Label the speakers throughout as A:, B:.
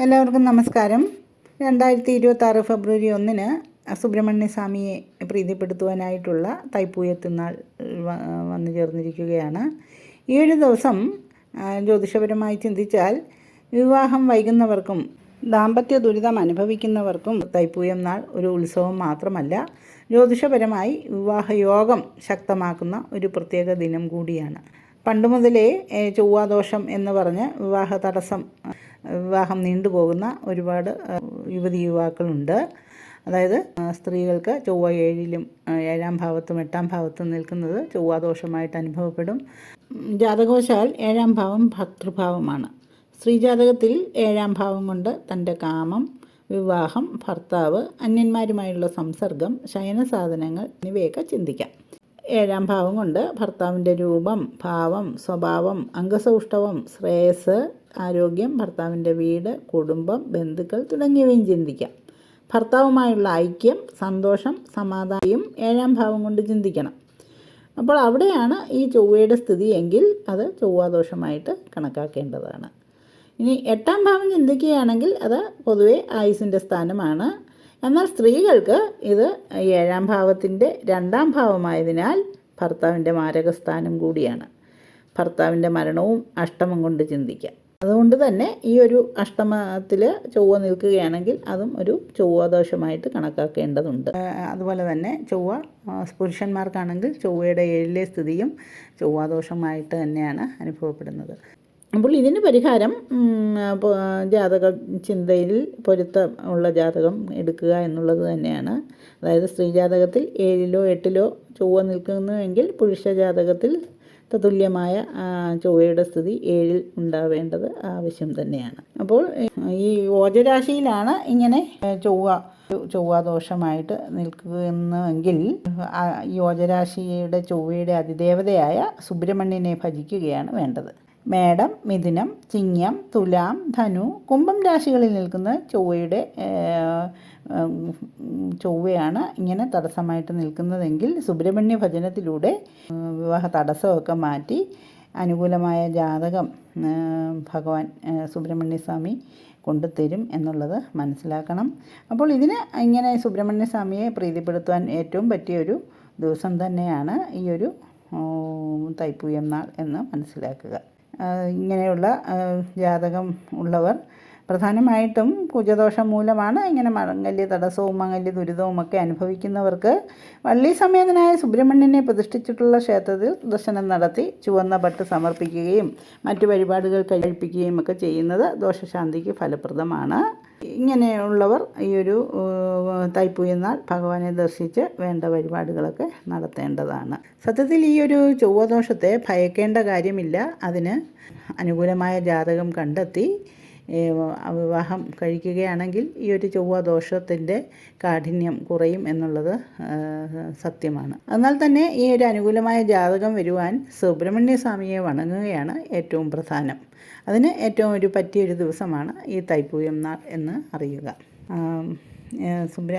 A: എല്ലാവർക്കും നമസ്കാരം. 2026 ഫെബ്രുവരി 1 സുബ്രഹ്മണ്യ സ്വാമിയെ പ്രീതിപ്പെടുത്തുവാനായിട്ടുള്ള തൈപ്പൂയത്തിനാൾ വന്നു ചേർന്നിരിക്കുകയാണ്. ഈ ഒരു ദിവസം ജ്യോതിഷപരമായി ചിന്തിച്ചാൽ വിവാഹം വൈകുന്നവർക്കും ദാമ്പത്യ ദുരിതം അനുഭവിക്കുന്നവർക്കും തൈപ്പൂയം നാൾ ഒരു ഉത്സവം മാത്രമല്ല, ജ്യോതിഷപരമായി വിവാഹയോഗം ശക്തമാക്കുന്ന ഒരു പ്രത്യേക ദിനം കൂടിയാണ്. പണ്ട് മുതലേ ചൊവ്വാദോഷം എന്ന് പറഞ്ഞ് വിവാഹം നീണ്ടുപോകുന്ന ഒരുപാട് യുവാക്കളുണ്ട്. അതായത് സ്ത്രീകൾക്ക് ചൊവ്വ 7ാം ഭാവത്തും 8ാം ഭാവത്തും നിൽക്കുന്നത് ചൊവ്വാദോഷമായിട്ട് അനുഭവപ്പെടും. ജാതകവശാൽ 7ാം ഭാവം ഭർതൃഭാവമാണ്. സ്ത്രീജാതകത്തിൽ 7ാം ഭാവം കൊണ്ട് തൻ്റെ കാമം, വിവാഹം, ഭർത്താവ്, അന്യന്മാരുമായുള്ള സംസർഗം, ശയനസാധനങ്ങൾ എന്നിവയൊക്കെ ചിന്തിക്കാം. 7ാം ഭാവം കൊണ്ട് ഭർത്താവിൻ്റെ രൂപം, ഭാവം, സ്വഭാവം, അംഗസൗഷ്ഠവം, ശ്രേയസ്, ആരോഗ്യം, ഭർത്താവിൻ്റെ വീട്, കുടുംബം, ബന്ധുക്കൾ തുടങ്ങിയവയും ചിന്തിക്കാം. ഭർത്താവുമായുള്ള ഐക്യം, സന്തോഷം, സമാധാനം 7ാം ഭാവം കൊണ്ട് ചിന്തിക്കണം. അപ്പോൾ അവിടെയാണ് ഈ ചൊവ്വയുടെ സ്ഥിതി എങ്കിൽ അത് ചൊവ്വാദോഷമായിട്ട് കണക്കാക്കേണ്ടതാണ്. ഇനി 8ാം ഭാവം ചിന്തിക്കുകയാണെങ്കിൽ അത് പൊതുവെ ആയുസ്സിൻ്റെ സ്ഥാനമാണ്. എന്നാൽ സ്ത്രീകൾക്ക് ഇത് 7ാം ഭാവത്തിൻ്റെ 2ാം ഭാവമായതിനാൽ ഭർത്താവിൻ്റെ മാരകസ്ഥാനം കൂടിയാണ്. ഭർത്താവിൻ്റെ മരണവും അഷ്ടമം കൊണ്ട് ചിന്തിക്കാം. അതുകൊണ്ട് തന്നെ ഈ ഒരു അഷ്ടമത്തിൽ ചൊവ്വ നിൽക്കുകയാണെങ്കിൽ അതും ഒരു ചൊവ്വാദോഷമായിട്ട് കണക്കാക്കേണ്ടതുണ്ട്. അതുപോലെ തന്നെ ചൊവ്വ പുരുഷന്മാർക്കാണെങ്കിൽ ചൊവ്വയുടെ 7ലെ സ്ഥിതിയും ചൊവ്വാദോഷമായിട്ട് തന്നെയാണ് അനുഭവപ്പെടുന്നത്. അപ്പോൾ ഇതിന് പരിഹാരം ജാതക ചിന്തയിൽ പൊരുത്തം ഉള്ള ജാതകം എടുക്കുക എന്നുള്ളത് തന്നെയാണ്. അതായത് സ്ത്രീ ജാതകത്തിൽ 7ലോ 8ലോ ചൊവ്വ നിൽക്കുന്നുവെങ്കിൽ പുരുഷ ജാതകത്തിൽ തതുല്യമായ ചൊവ്വയുടെ സ്ഥിതി 7ൽ ഉണ്ടാവേണ്ടത് ആവശ്യം തന്നെയാണ്. അപ്പോൾ ഈ ഓജരാശിയിലാണ് ഇങ്ങനെ ചൊവ്വാദോഷമായിട്ട് നിൽക്കുന്നുവെങ്കിൽ ഈ ഓജരാശിയുടെ ചൊവ്വയുടെ അതിദേവതയായ സുബ്രഹ്മണ്യനെ ഭജിക്കുകയാണ് വേണ്ടത്. മേടം, മിഥുനം, ചിങ്ങം, തുലാം, ധനു, കുംഭം രാശികളിൽ നിൽക്കുന്ന ചൊവ്വയാണ് ഇങ്ങനെ തടസ്സമായിട്ട് നിൽക്കുന്നതെങ്കിൽ സുബ്രഹ്മണ്യ ഭജനത്തിലൂടെ വിവാഹ തടസ്സമൊക്കെ മാറ്റി അനുകൂലമായ ജാതകം ഭഗവാൻ സുബ്രഹ്മണ്യ സ്വാമി കൊണ്ടുതരും എന്നുള്ളത് മനസ്സിലാക്കണം. അപ്പോൾ ഇതിന് ഇങ്ങനെ സുബ്രഹ്മണ്യ സ്വാമിയെ പ്രീതിപ്പെടുത്തുവാൻ ഏറ്റവും പറ്റിയൊരു ദിവസം തന്നെയാണ് ഈ ഒരു തൈപ്പൂയം നാൾ എന്ന് മനസ്സിലാക്കുക. ഇങ്ങനെയുള്ള ജാതകം ഉള്ളവർ പ്രധാനമായിട്ടും കുജദോഷം മൂലമാണ് ഇങ്ങനെ മംഗല്യ തടസ്സവും മംഗല്യ ദുരിതവും ഒക്കെ അനുഭവിക്കുന്നവർക്ക് വള്ളി സമേതനായ സുബ്രഹ്മണ്യനെ പ്രതിഷ്ഠിച്ചിട്ടുള്ള ക്ഷേത്രത്തിൽ ദർശനം നടത്തി ചുവന്ന പട്ട് സമർപ്പിക്കുകയും മറ്റു വഴിപാടുകൾ കഴിപ്പിക്കുകയും ഒക്കെ ചെയ്യുന്നത് ദോഷശാന്തിക്ക് ഫലപ്രദമാണ്. ഇങ്ങനെയുള്ളവർ ഈ ഒരു തൈപ്പൂയം നാൾ ഭഗവാനെ ദർശിച്ച് വേണ്ട വഴിപാടുകളൊക്കെ നടത്തേണ്ടതാണ്. സത്യത്തിൽ ഈ ഒരു ചൊവ്വാദോഷത്തെ ഭയക്കേണ്ട കാര്യമില്ല. അതിന് അനുകൂലമായ ജാതകം കണ്ടെത്തി വിവാഹം കഴിക്കുകയാണെങ്കിൽ ഈ ഒരു ചൊവ്വാദോഷത്തിൻ്റെ കാഠിന്യം കുറയും എന്നുള്ളത് സത്യമാണ്. എന്നാൽ തന്നെ ഈ ഒരു അനുകൂലമായ ജാതകം വരുവാൻ സുബ്രഹ്മണ്യ സ്വാമിയെ വണങ്ങുകയാണ് ഏറ്റവും പ്രധാനം. അതിന് ഏറ്റവും പറ്റിയൊരു ദിവസമാണ് ഈ തൈപ്പൂയം നാൾ എന്ന് അറിയുക.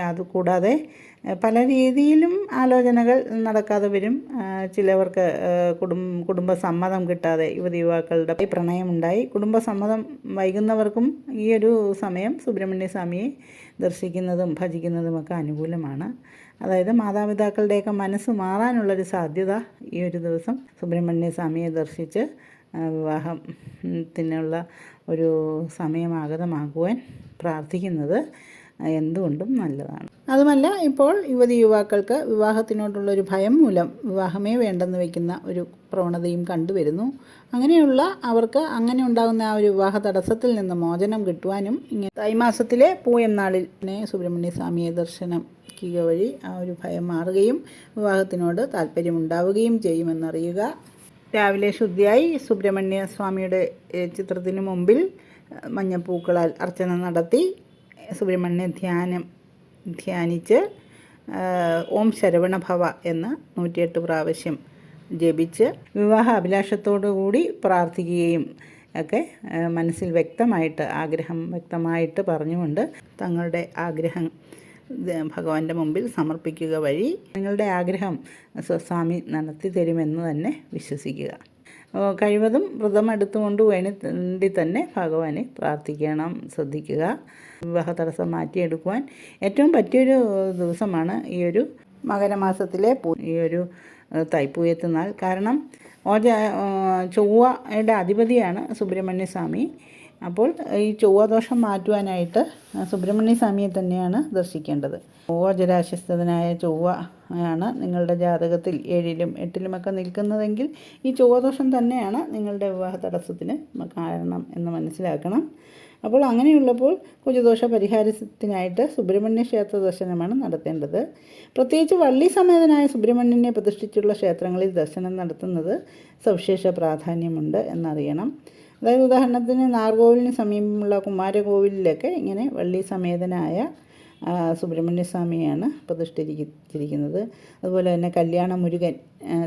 A: അതുകൂടാതെ പല രീതിയിലും ആലോചനകൾ നടക്കാതെ വരും. ചിലവർക്ക് കുടുംബസമ്മതം കിട്ടാതെ യുവാക്കളുടെ പ്രണയമുണ്ടായി കുടുംബസമ്മതം വൈകുന്നവർക്കും ഈ ഒരു സമയം സുബ്രഹ്മണ്യ സ്വാമിയെ ദർശിക്കുന്നതും ഭജിക്കുന്നതുമൊക്കെ അനുകൂലമാണ്. അതായത് മാതാപിതാക്കളുടെയൊക്കെ മനസ്സ് മാറാനുള്ളൊരു സാധ്യത ഈ ഒരു ദിവസം സുബ്രഹ്മണ്യ സ്വാമിയെ ദർശിച്ച് വിവാഹത്തിനുള്ള ഒരു സമയമാഗതമാകുവാൻ പ്രാർത്ഥിക്കുന്നത് എന്തുകൊണ്ടും നല്ലതാണ്. അതുമല്ല, ഇപ്പോൾ യുവാക്കൾക്ക് വിവാഹത്തിനോടുള്ളൊരു ഭയം മൂലം വിവാഹമേ വേണ്ടെന്ന് വയ്ക്കുന്ന ഒരു പ്രവണതയും കണ്ടുവരുന്നു. അങ്ങനെയുള്ള അവർക്ക് അങ്ങനെ ഉണ്ടാകുന്ന ആ ഒരു വിവാഹ തടസ്സത്തിൽ നിന്ന് കിട്ടുവാനും ഇങ്ങനെ തൈമാസത്തിലെ പൂയം നാളിനെ സുബ്രഹ്മണ്യ സ്വാമിയെ ദർശനിക്കുക വഴി ആ ഒരു ഭയം മാറുകയും വിവാഹത്തിനോട് താല്പര്യമുണ്ടാവുകയും ചെയ്യുമെന്നറിയുക. രാവിലെ ശുദ്ധിയായി സുബ്രഹ്മണ്യ സ്വാമിയുടെ ചിത്രത്തിന് മുമ്പിൽ മഞ്ഞപ്പൂക്കളാൽ അർച്ചന നടത്തി സുബ്രഹ്മണ്യ ധ്യാനിച്ച് ഓം ശരവണഭവ എന്ന് 108 പ്രാവശ്യം ജപിച്ച് വിവാഹ അഭിലാഷത്തോടു കൂടി പ്രാർത്ഥിക്കുകയും ഒക്കെ മനസ്സിൽ ആഗ്രഹം വ്യക്തമായിട്ട് പറഞ്ഞുകൊണ്ട് തങ്ങളുടെ ആഗ്രഹം ഭഗവാന്റെ മുമ്പിൽ സമർപ്പിക്കുക വഴി നിങ്ങളുടെ ആഗ്രഹം സ്വാമി നടത്തി തരുമെന്ന് തന്നെ വിശ്വസിക്കുക. കഴിവതും വ്രതം എടുത്തുകൊണ്ട് വേണ്ടി തന്നെ ഭഗവാനെ പ്രാർത്ഥിക്കണം, ശ്രദ്ധിക്കുക. വിവാഹ തടസ്സം മാറ്റിയെടുക്കുവാൻ ഏറ്റവും പറ്റിയൊരു ദിവസമാണ് ഈ ഒരു മകരമാസത്തിലെ ഈ ഒരു തൈപ്പൂയത്ത് നാൾ. കാരണം ചൊവ്വയുടെ അധിപതിയാണ് സുബ്രഹ്മണ്യ സ്വാമി. അപ്പോൾ ഈ ചൊവ്വാദോഷം മാറ്റുവാനായിട്ട് സുബ്രഹ്മണ്യ സ്വാമിയെ തന്നെയാണ് ദർശിക്കേണ്ടത്. ഓജരാശസ്ഥനായ ചൊവ്വ ആണ് നിങ്ങളുടെ ജാതകത്തിൽ 7ലും 8ലുമൊക്കെ നിൽക്കുന്നതെങ്കിൽ ഈ ചൊവ്വാദോഷം തന്നെയാണ് നിങ്ങളുടെ വിവാഹ തടസ്സത്തിന് കാരണം എന്ന് മനസ്സിലാക്കണം. അപ്പോൾ അങ്ങനെയുള്ളപ്പോൾ കുജദോഷ പരിഹാരത്തിനായിട്ട് സുബ്രഹ്മണ്യ ക്ഷേത്ര ദർശനമാണ് നടത്തേണ്ടത്. പ്രത്യേകിച്ച് വള്ളി സമേതനായ സുബ്രഹ്മണ്യനെ പ്രതിഷ്ഠിച്ചുള്ള ക്ഷേത്രങ്ങളിൽ ദർശനം നടത്തുന്നത് സവിശേഷ പ്രാധാന്യമുണ്ട് എന്നറിയണം. അതായത് ഉദാഹരണത്തിന് നാഗർകോവിലിന് സമീപമുള്ള കുമാരകോവിലിലൊക്കെ ഇങ്ങനെ വള്ളി സമേതനായ സുബ്രഹ്മണ്യ സ്വാമിയാണ് പ്രതിഷ്ഠിച്ചിരിക്കുന്നത്. അതുപോലെ തന്നെ കല്യാണ മുരുകൻ,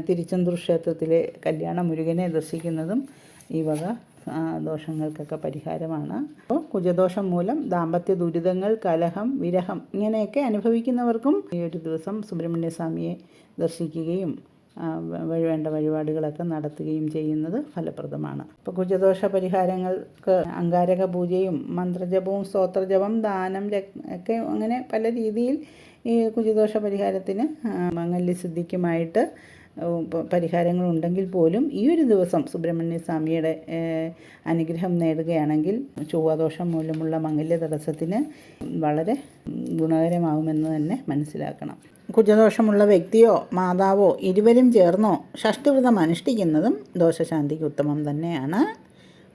A: തിരുച്ചെന്തൂർ ക്ഷേത്രത്തിലെ കല്യാണ മുരുകനെ ദർശിക്കുന്നതും ഈ വക ദോഷങ്ങൾക്കൊക്കെ പരിഹാരമാണ്. അപ്പോൾ കുജദോഷം മൂലം ദാമ്പത്യ ദുരിതങ്ങൾ, കലഹം, വിരഹം ഇങ്ങനെയൊക്കെ അനുഭവിക്കുന്നവർക്കും ഈ ഒരു ദിവസം സുബ്രഹ്മണ്യ സ്വാമിയെ ദർശിക്കുകയും വേണ്ട വഴിപാടുകളൊക്കെ നടത്തുകയും ചെയ്യുന്നത് ഫലപ്രദമാണ്. ഇപ്പോൾ കുജദോഷ പരിഹാരങ്ങൾക്ക് അങ്കാരക പൂജയും മന്ത്രജപവും സ്തോത്രജപം, ദാനം ഒക്കെ അങ്ങനെ പല രീതിയിൽ ഈ കുജദോഷ പരിഹാരത്തിന് മംഗല്യസിദ്ധിക്കുമായിട്ട് പരിഹാരങ്ങളുണ്ടെങ്കിൽ പോലും ഈ ഒരു ദിവസം സുബ്രഹ്മണ്യ സ്വാമിയുടെ അനുഗ്രഹം നേടുകയാണെങ്കിൽ ചൊവ്വാദോഷം മൂലമുള്ള മംഗല്യ തടസ്സത്തിന് വളരെ ഗുണകരമാകുമെന്ന് തന്നെ മനസ്സിലാക്കണം. കുജദോഷമുള്ള വ്യക്തിയോ മാതാവോ ഇരുവരും ചേർന്നോ ഷഷ്ഠിവ്രതം അനുഷ്ഠിക്കുന്നതും ദോഷശാന്തിക്ക് ഉത്തമം തന്നെയാണ്.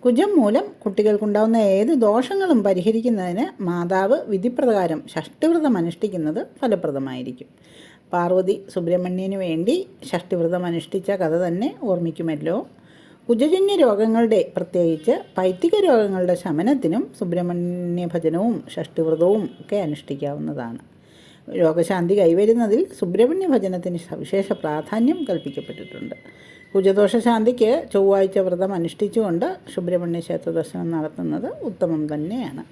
A: കുജം മൂലം കുട്ടികൾക്കുണ്ടാകുന്ന ഏത് ദോഷങ്ങളും പരിഹരിക്കുന്നതിന് മാതാവ് വിധിപ്രകാരം ഷഷ്ഠിവ്രതം അനുഷ്ഠിക്കുന്നത് ഫലപ്രദമായിരിക്കും. പാർവതി സുബ്രഹ്മണ്യന് വേണ്ടി ഷഷ്ഠിവ്രതം അനുഷ്ഠിച്ച കഥ തന്നെ ഓർമ്മിക്കുമല്ലോ. കുജജന്യ രോഗങ്ങളുടെ, പ്രത്യേകിച്ച് പൈത്തിക രോഗങ്ങളുടെ ശമനത്തിനും സുബ്രഹ്മണ്യ ഭജനവും ഷഷ്ഠിവ്രതവും ഒക്കെ അനുഷ്ഠിക്കാവുന്നതാണ്. രോഗശാന്തി കൈവരുന്നതിൽ സുബ്രഹ്മണ്യ ഭജനത്തിന് സവിശേഷ പ്രാധാന്യം കൽപ്പിക്കപ്പെട്ടിട്ടുണ്ട്. കുജദോഷശാന്തിക്ക് ചൊവ്വാഴ്ച വ്രതം അനുഷ്ഠിച്ചുകൊണ്ട് സുബ്രഹ്മണ്യ ക്ഷേത്ര ദർശനം നടത്തുന്നത് ഉത്തമം തന്നെയാണ്.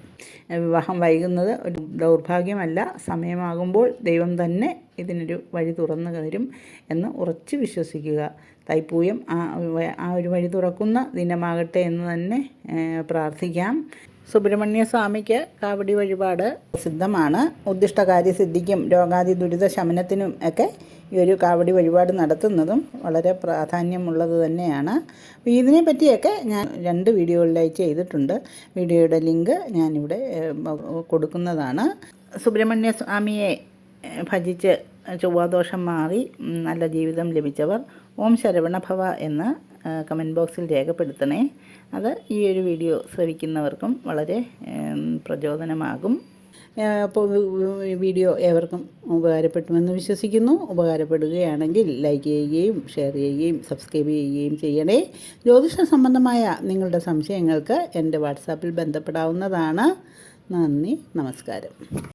A: വിവാഹം വൈകുന്നത് ഒരു ദൗർഭാഗ്യമല്ല. സമയമാകുമ്പോൾ ദൈവം തന്നെ ഇതിനൊരു വഴി തുറന്നു തരും എന്ന് ഉറച്ചു വിശ്വസിക്കുക. തൈപ്പൂയം ആ ഒരു വഴി തുറക്കുന്ന ദിനമാകട്ടെ എന്ന് തന്നെ പ്രാർത്ഥിക്കാം. സുബ്രഹ്മണ്യ സ്വാമിക്ക് കാവടി വഴിപാട് പ്രസിദ്ധമാണ്. ഉദ്ദിഷ്ടകാര്യസിദ്ധിക്കും രോഗാദി ദുരിത ശമനത്തിനും ഒക്കെ ഈ ഒരു കാവടി വഴിപാട് നടത്തുന്നതും വളരെ പ്രാധാന്യമുള്ളത് തന്നെയാണ്. അപ്പോൾ ഇതിനെ പറ്റിയൊക്കെ ഞാൻ 2 വീഡിയോകളിലായി ചെയ്തിട്ടുണ്ട്. വീഡിയോയുടെ ലിങ്ക് ഞാനിവിടെ കൊടുക്കുന്നതാണ്. സുബ്രഹ്മണ്യ സ്വാമിയെ ഭജിച്ച് ചൊവ്വാദോഷം മാറി നല്ല ജീവിതം ലഭിച്ചവർ ഓം ശരവണഭവ എന്ന് കമൻറ്റ് ബോക്സിൽ രേഖപ്പെടുത്തണേ. അത് ഈ ഒരു വീഡിയോ ശ്രവിക്കുന്നവർക്കും വളരെ പ്രചോദനമാകും. അപ്പോൾ വീഡിയോ ഏവർക്കും ഉപകാരപ്പെട്ടുമെന്ന് വിശ്വസിക്കുന്നു. ഉപകാരപ്പെടുകയാണെങ്കിൽ ലൈക്ക് ചെയ്യുകയും ഷെയർ ചെയ്യുകയും സബ്സ്ക്രൈബ് ചെയ്യുകയും ചെയ്യണേ. ജ്യോതിഷ സംബന്ധമായ നിങ്ങളുടെ സംശയങ്ങൾക്ക് എൻ്റെ വാട്സാപ്പിൽ ബന്ധപ്പെടാവുന്നതാണ്. നന്ദി, നമസ്കാരം.